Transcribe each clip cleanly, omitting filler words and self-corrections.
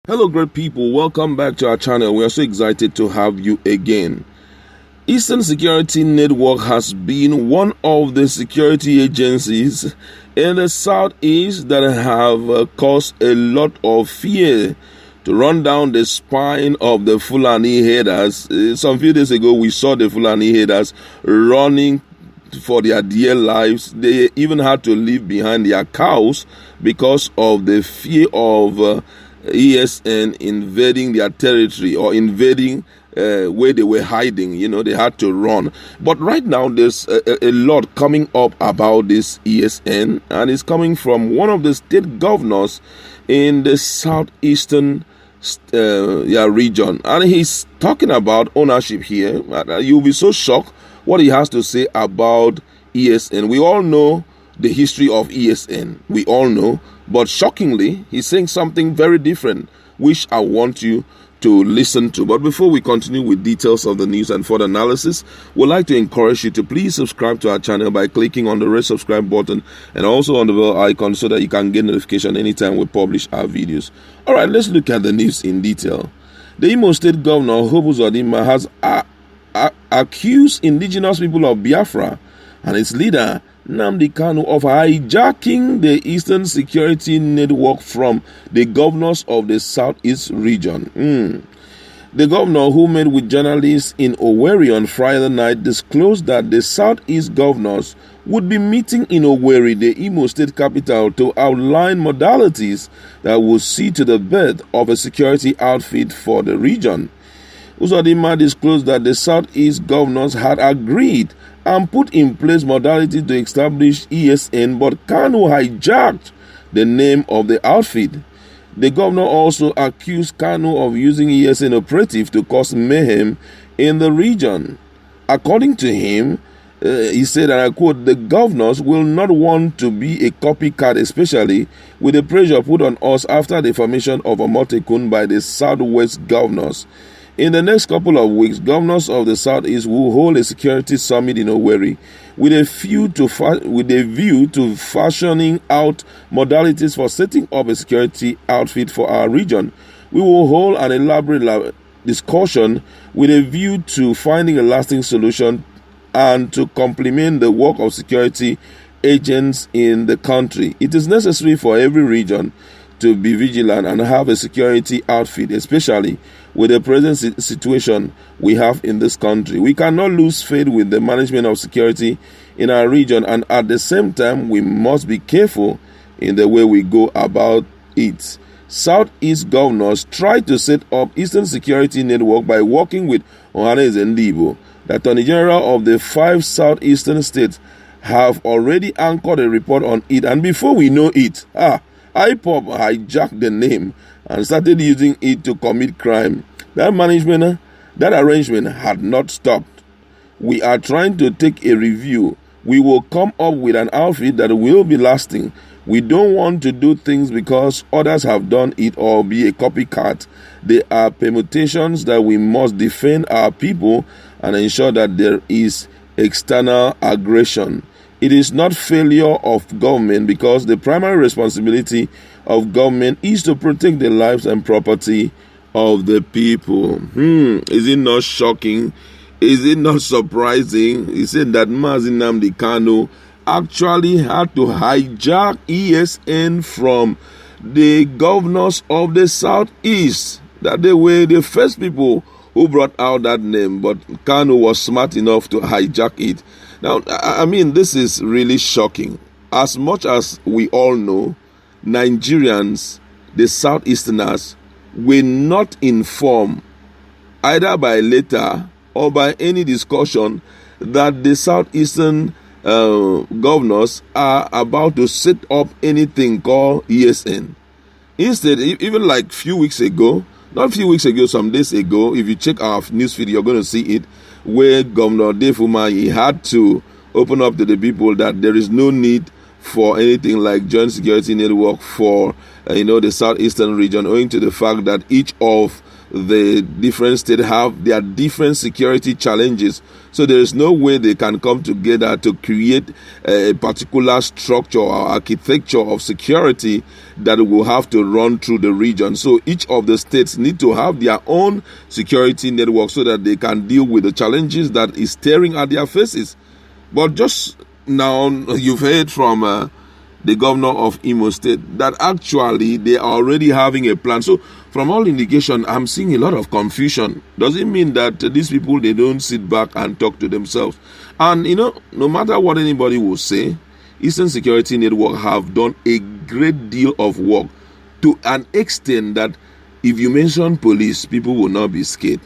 Hello, great people. Welcome back to our channel. We are so excited to have you again. Eastern Security Network has been one of the security agencies in the southeast that have caused a lot of fear to run down the spine of the Fulani headers. Some few days ago, we saw the Fulani headers running for their dear lives. They even had to leave behind their cows because of the fear of ESN invading their territory or invading where they were hiding. They had to run. But right now, there's a lot coming up about this ESN, and it's coming from one of the state governors in the southeastern region. And he's talking about ownership here. You'll be so shocked what he has to say about ESN. We all know the history of ESN. We all know. But shockingly, he's saying something very different, which I want you to listen to. But before we continue with details of the news and further analysis, we'd like to encourage you to please subscribe to our channel by clicking on the red subscribe button and also on the bell icon so that you can get notification anytime we publish our videos. All right, let's look at the news in detail. The Imo State Governor, Uzodinma, has accused indigenous people of Biafra and its leader, Nnamdi Kanu, of hijacking the Eastern Security Network from the governors of the Southeast region. The governor, who met with journalists in Owerri on Friday night, disclosed that the Southeast governors would be meeting in Owerri, the Imo State capital, to outline modalities that will see to the birth of a security outfit for the region. Uzodinma disclosed that the Southeast governors had agreed and put in place modalities to establish ESN, but Kanu hijacked the name of the outfit. The governor also accused Kanu of using ESN operative to cause mayhem in the region. According to him, he said, and I quote, "The governors will not want to be a copycat, especially with the pressure put on us after the formation of Omotekun by the Southwest governors. In the next couple of weeks, governors of the Southeast will hold a security summit in Owerri with a view to fashioning out modalities for setting up a security outfit for our region. We will hold an elaborate discussion with a view to finding a lasting solution and to complement the work of security agents in the country. It is necessary for every region to be vigilant and have a security outfit, especially with the present situation we have in this country. We cannot lose faith with the management of security in our region, and at the same time, we must be careful in the way we go about it." Southeast governors tried to set up Eastern Security Network by working with Ohanes and Ndibo. The Attorney General of the 5 southeastern states have already anchored a report on it, and before we know it, IPOB hijacked the name and started using it to commit crime. That arrangement had not stopped. We are trying to take a review. We will come up with an outfit that will be lasting. We don't want to do things because others have done it or be a copycat. There are permutations that we must defend our people and ensure that there is external aggression. It is not failure of government because the primary responsibility of government is to protect the lives and property of the people. Is it not shocking? Is it not surprising? He said that Nnamdi Kanu actually had to hijack ESN from the governors of the Southeast. That they were the first people who brought out that name, but Kanu was smart enough to hijack it. Now, this is really shocking. As much as we all know, Nigerians, the Southeasterners, were not informed, either by letter or by any discussion, that the Southeastern governors are about to set up anything called ESN. Instead, even like some days ago, if you check our newsfeed, you're going to see it, where Governor Dave Umahi had to open up to the people that there is no need for anything like joint security network for the southeastern region, owing to the fact that each of the different states have their different security challenges. So there is no way they can come together to create a particular structure or architecture of security that will have to run through the region. So each of the states need to have their own security network so that they can deal with the challenges that is staring at their faces. But just now, you've heard from the governor of Imo State that actually they are already having a plan. So from all indication, I'm seeing a lot of confusion. Does it mean that these people, they don't sit back and talk to themselves? And no matter what anybody will say, Eastern Security Network have done a great deal of work to an extent that if you mention police, people will not be scared.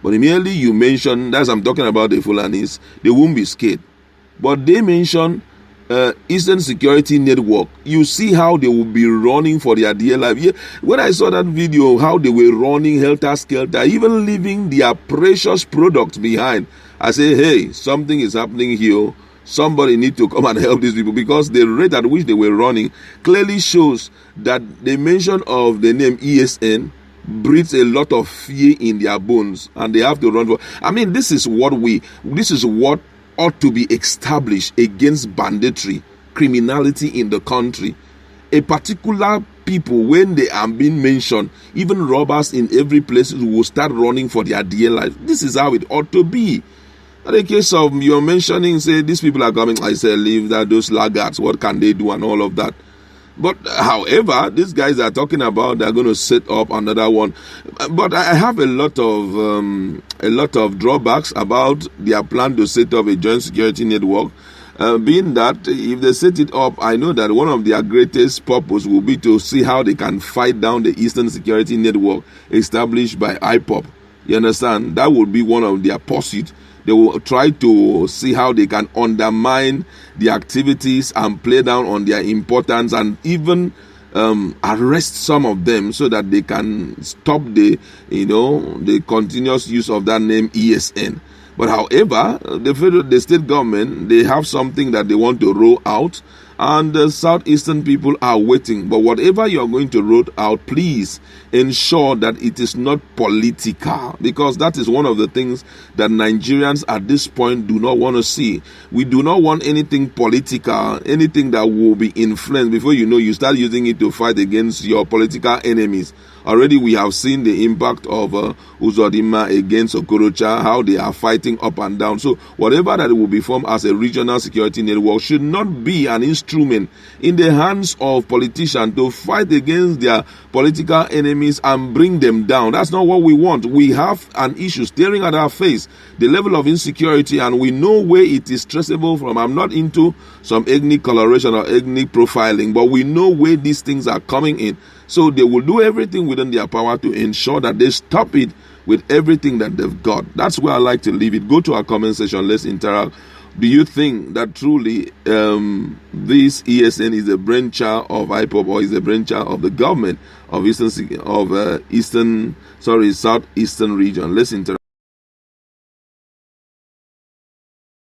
But immediately you mention, that's I'm talking about the Fulanis, they won't be scared. But they mention Eastern Security Network, you see how they will be running for their dear life. Yeah, when I saw that video, how they were running helter-skelter, even leaving their precious products behind, I say, hey, something is happening here. Somebody need to come and help these people, because the rate at which they were running clearly shows that the mention of the name ESN breeds a lot of fear in their bones, and they have to run for. I mean, this is what ought to be established against banditry, criminality in the country. A particular people, when they are being mentioned, even robbers in every place will start running for their dear life. This is how it ought to be. In the case of you're mentioning, say these people are coming, I say leave that, those laggards, what can they do and all of that. But however, these guys are talking about they're going to set up another one. But I have a lot of drawbacks about their plan to set up a joint security network. Being that if they set it up, I know that one of their greatest purpose will be to see how they can fight down the Eastern Security Network established by IPOP. You understand? That would be one of their pursuits. They will try to see how they can undermine the activities and play down on their importance, and even arrest some of them so that they can stop the continuous use of that name ESN. But however, the state government, they have something that they want to roll out, and the southeastern people are waiting. But whatever you are going to roll out, please ensure that it is not political, because that is one of the things that Nigerians at this point do not want to see. We do not want anything political, anything that will be influenced. Before you know, you start using it to fight against your political enemies. Already we have seen the impact of Uzodinma against Okorocha, how they are fighting up and down. So whatever that will be formed as a regional security network should not be an instrument in the hands of politicians to fight against their political enemies and bring them down. That's not what we want. We have an issue staring at our face, the level of insecurity, and we know where it is traceable from. I'm not into some ethnic coloration or ethnic profiling, but we know where these things are coming in. So they will do everything within their power to ensure that they stop it with everything that they've got. That's where I like to leave it. Go to our comment section. Let's interact. Do you think that truly this ESN is a brainchild of IPOP, or is a brainchild of the government of southeastern region? Let's interact.